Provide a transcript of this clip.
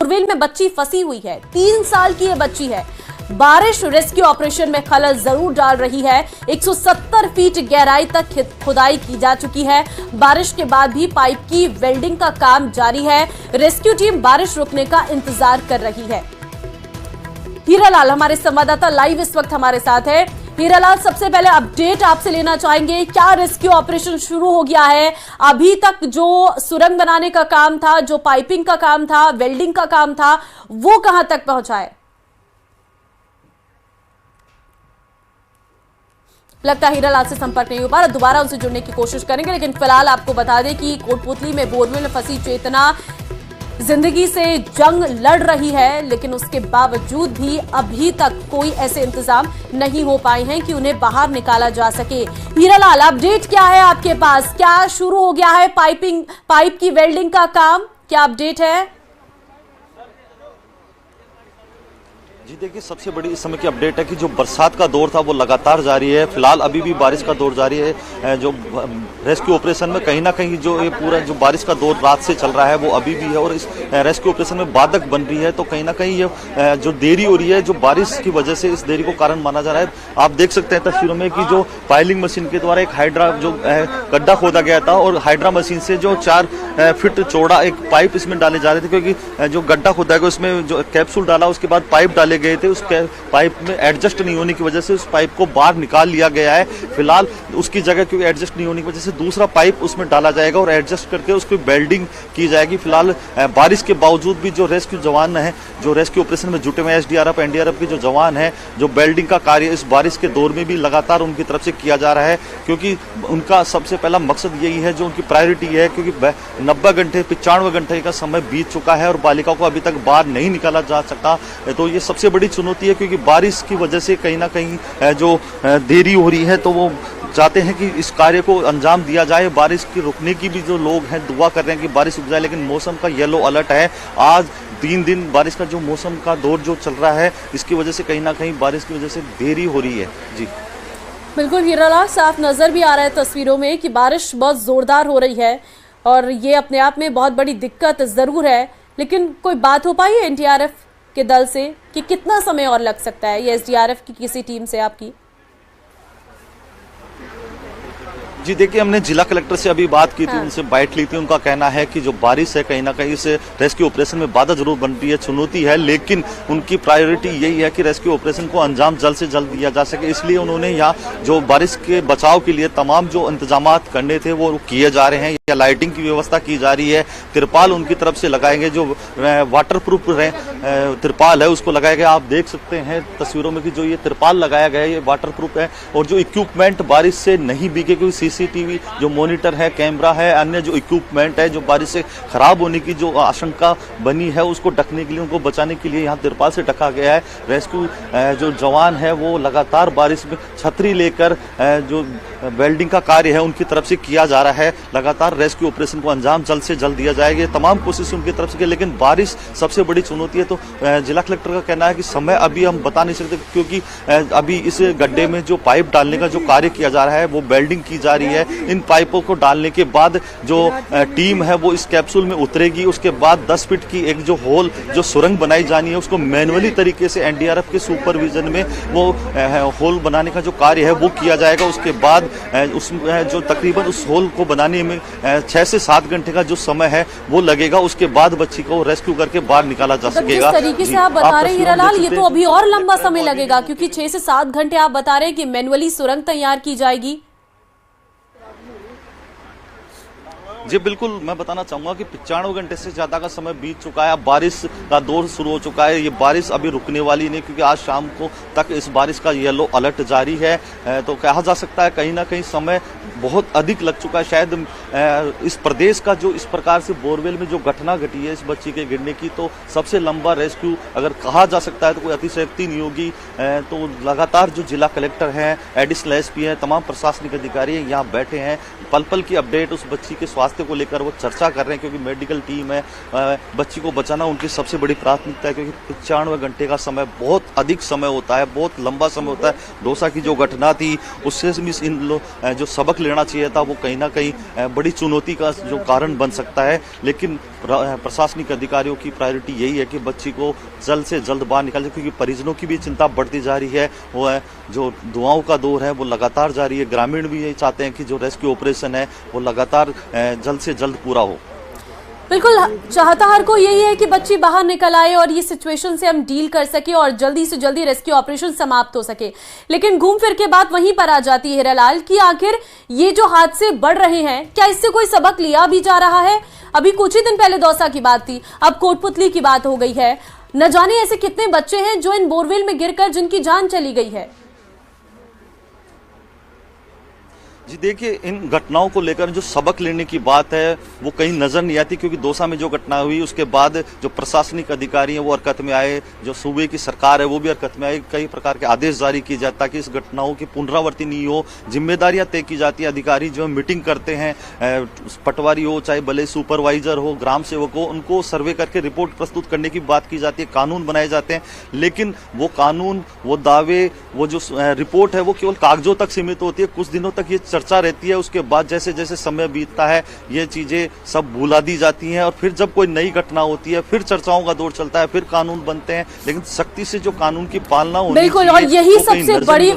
Borewell में बच्ची फंसी हुई है। 3 साल की ये बच्ची है। बारिश रेस्क्यू ऑपरेशन में खलल जरूर डाल रही है। 170 फीट गहराई तक खुदाई की जा चुकी है। बारिश के बाद भी पाइप की वेल्डिंग का काम जारी है। रेस्क्यू टीम बारिश रुकने का इंतजार कर रही है। हीरालाल हमारे संवाददाता लाइव इस वक्त हमारे साथ है। हीरालाल, सबसे पहले अपडेट आपसे लेना चाहेंगे, क्या रेस्क्यू ऑपरेशन शुरू हो गया है? अभी तक जो सुरंग बनाने का काम था, जो पाइपिंग का काम था, वेल्डिंग का काम था, वो कहां तक पहुंचा है? लगता है हीरालाल से संपर्क नहीं हो पा रहा, दोबारा उनसे जुड़ने की कोशिश करेंगे। लेकिन फिलहाल आपको बता दें कि कोटपुतली में बोरवेल में फंसी चेतना जिंदगी से जंग लड़ रही है, लेकिन उसके बावजूद भी अभी तक कोई ऐसे इंतजाम नहीं हो पाए हैं कि उन्हें बाहर निकाला जा सके। हीरालाल, अपडेट क्या है आपके पास? क्या शुरू हो गया है पाइप की वेल्डिंग का काम? क्या अपडेट है? जी देखिए, सबसे बड़ी इस समय की अपडेट है कि जो बरसात का दौर था वो लगातार जारी है। फिलहाल अभी भी बारिश का दौर जारी है। जो रेस्क्यू ऑपरेशन में कहीं ना कहीं जो ये पूरा जो बारिश का दौर रात से चल रहा है वो अभी भी है और इस रेस्क्यू ऑपरेशन में बाधक बन रही है। तो कहीं ना कहीं ये जो देरी हो रही है, जो बारिश की वजह से इस देरी को कारण माना जा रहा है। आप देख सकते हैं तस्वीरों में कि जो पाइलिंग मशीन के द्वारा एक हाइड्रा जो गड्ढा खोदा गया था और हाइड्रा मशीन से जो 4 फीट चौड़ा एक पाइप इसमें डाले जा रहे थे, क्योंकि जो गड्ढा खोदा गया उसमें जो कैप्सूल डाला उसके बाद पाइप डाले गए थे। उस पाइप में एडजस्ट नहीं होने की वजह से उस पाइप को बाहर निकाल लिया गया है। फिलहाल उसकी जगह क्योंकि एडजस्ट नहीं होने की वजह से दूसरा पाइप उसमें डाला जाएगा और एडजस्ट करके उसकी वेल्डिंग की जाएगी। फिलहाल बारिश के बावजूद भी जो रेस्क्यू जवान है, जो रेस्क्यू ऑपरेशन में जुटे हुए एसडीआरएफ एनडीआरएफ के जो जवान है, जो वेल्डिंग का कार्य इस बारिश के दौर में भी लगातार उनकी तरफ से किया जा रहा है, क्योंकि उनका सबसे पहला मकसद यही है, जो उनकी प्रायोरिटी है, क्योंकि 90 घंटे 95 घंटे का समय बीत चुका है और बालिका को अभी तक बाहर नहीं निकाला जा सकता। तो ये सबसे बड़ी चुनौती है, क्योंकि बारिश की वजह से कहीं ना कहीं जो देरी हो रही है, तो वो चाहते हैं कि इस कार्य को अंजाम दिया जाए। बारिश की रुकने की भी जो लोग हैं दुआ कर रहे हैं कि बारिश रुक जाए, लेकिन मौसम का येलो अलर्ट है। आज 3 दिन बारिश का जो मौसम का दौर जो चल रहा है, इसकी वजह से कहीं ना कहीं बारिश की वजह से देरी हो रही है। जी बिल्कुल हीरालाल, साफ नजर भी आ रहा है तस्वीरों में कि बारिश बहुत जोरदार हो रही है और ये अपने आप में बहुत बड़ी दिक्कत जरूर है। लेकिन कोई बात हो पाई है एनडीआरएफ के दल से कि कितना समय और लग सकता है, ये एसडीआरएफ की किसी टीम से आपकी? जी देखिए, हमने जिला कलेक्टर से अभी बात की थी, उनसे बाइट ली थी। उनका कहना है कि जो बारिश है कहीं ना कहीं इस रेस्क्यू ऑपरेशन में बाधा जरूर बन रही है, चुनौती है, लेकिन उनकी प्रायोरिटी यही है कि रेस्क्यू ऑपरेशन को अंजाम जल्द से जल्द दिया जा सके। इसलिए उन्होंने यहाँ जो बारिश के बचाव के लिए तमाम जो इंतजाम करने थे वो किए जा रहे हैं। या लाइटिंग की व्यवस्था की जा रही है, तिरपाल उनकी तरफ से लगाएंगे, जो वाटर प्रूफ तिरपाल है उसको लगाया गया। आप देख सकते हैं तस्वीरों में कि जो ये तिरपाल लगाया गया है ये वाटर प्रूफ है और जो इक्विपमेंट बारिश से नहीं भीगे, क्योंकि सीसीटीवी जो मॉनिटर है, कैमरा है, अन्य जो इक्विपमेंट है जो बारिश से खराब होने की जो आशंका बनी है उसको ढकने के लिए, उनको बचाने के लिए यहाँ तिरपाल से ढका गया है। रेस्क्यू जो जवान है वो लगातार बारिश में छतरी लेकर जो वेल्डिंग का कार्य है उनकी तरफ से किया जा रहा है। लगातार रेस्क्यू ऑपरेशन को अंजाम जल्द से जल्द दिया जाएगा, ये तमाम कोशिश उनकी तरफ से की, लेकिन बारिश सबसे बड़ी चुनौती है। तो जिला कलेक्टर का कहना है कि समय अभी हम बता नहीं सकते, क्योंकि अभी इस गड्ढे में जो पाइप डालने का जो कार्य किया जा रहा है वो वेल्डिंग की जा रही है। इन पाइपों को डालने के बाद जो टीम है वो इस कैप्सूल में उतरेगी। उसके बाद 10 फीट की एक जो होल जो सुरंग बनाई जानी है उसको मैनुअली तरीके से एनडीआरएफ के सुपरविजन में वो होल बनाने का जो कार्य है वो किया जाएगा। उसके बाद उसमें जो तकरीबन उस होल को बनाने में 6 से 7 घंटे का जो समय है वो लगेगा। उसके बाद बच्ची को रेस्क्यू करके बाहर निकाला जा सकेगा। जिस तरीके से आप बता रहे हैं हीरालाल, ये तो अभी और लंबा समय लगेगा, क्योंकि 6 से 7 घंटे आप बता रहे हैं कि मैनुअली सुरंग तैयार की जाएगी। जी बिल्कुल, मैं बताना चाहूंगा कि 95 घंटे से ज्यादा का समय बीत चुका है। अब बारिश का दौर शुरू हो चुका है। ये बारिश अभी रुकने वाली नहीं, क्योंकि आज शाम को तक इस बारिश का येलो अलर्ट जारी है। तो कहा जा सकता है कहीं ना कहीं समय बहुत अधिक लग चुका है। शायद इस प्रदेश का जो इस प्रकार से बोरवेल में जो घटना घटी है इस बच्ची के गिरने की, तो सबसे लंबा रेस्क्यू अगर कहा जा सकता है तो कोई अतिशयोक्ति नहीं होगी। तो लगातार जो जिला कलेक्टर हैं, एडिशनल एसपी हैं, तमाम प्रशासनिक अधिकारी हैं यहाँ बैठे हैं, पल पल की अपडेट उस बच्ची के स्वास्थ्य को लेकर वो चर्चा कर रहे हैं, क्योंकि मेडिकल टीम है, बच्ची को बचाना उनकी सबसे बड़ी प्राथमिकता है। क्योंकि 95 घंटे का समय बहुत अधिक समय होता है, बहुत लंबा समय होता है। डोसा की जो घटना थी उससे भी इन जो सबक लेना चाहिए था, वो कहीं ना कहीं बड़ी चुनौती का जो कारण बन सकता है। लेकिन प्रशासनिक अधिकारियों की प्रायोरिटी यही है कि बच्ची को जल्द से जल्द बाहर निकाले, क्योंकि परिजनों की भी चिंता बढ़ती जा रही है। वो है जो दुआओं का दौर है वो लगातार जारी है। ग्रामीण भी यही चाहते हैं कि जो रेस्क्यू ऑपरेशन है वो लगातार जल्द से जल्द पूरा हो। बिल्कुल, चाहता हर को यही है कि बच्ची बाहर निकल आए और ये सिचुएशन से हम डील कर सके और जल्दी से जल्दी रेस्क्यू ऑपरेशन समाप्त हो सके। लेकिन घूम फिर के बात वहीं पर आ जाती है हीरालाल कि आखिर ये जो हादसे बढ़ रहे हैं, क्या इससे कोई सबक लिया भी जा रहा है? अभी कुछ ही दिन पहले दौसा की बात थी, अब कोटपुतली की बात हो गई है। न जाने ऐसे कितने बच्चे हैं जो इन बोरवेल में गिरकर जिनकी जान चली गई है। जी देखिए, इन घटनाओं को लेकर जो सबक लेने की बात है वो कहीं नजर नहीं आती, क्योंकि दौसा में जो घटना हुई उसके बाद जो प्रशासनिक अधिकारी हैं वो हरकत में आए, जो सूबे की सरकार है वो भी हरकत में आई। कई प्रकार के आदेश जारी किए जाते ताकि इस घटनाओं की पुनरावृत्ति नहीं हो। जिम्मेदारियां तय की जाती है, अधिकारी जो मीटिंग करते हैं, पटवारी हो चाहे भले सुपरवाइजर हो, ग्राम सेवक हो, उनको सर्वे करके रिपोर्ट प्रस्तुत करने की बात की जाती है, कानून बनाए जाते हैं। लेकिन वो कानून, वो दावे, वो जो रिपोर्ट है वो केवल कागजों तक सीमित होती है। कुछ दिनों तक ये चर्चा रहती है, उसके बाद जैसे जैसे समय बीतता है ये चीजें सब भुला दी जाती हैं और फिर जब कोई नई घटना होती है फिर चर्चाओं का दौर चलता है, फिर कानून बनते हैं। लेकिन सख्ती से जो कानून की पालना होनी बिल्कुल, और यही सबसे बड़ी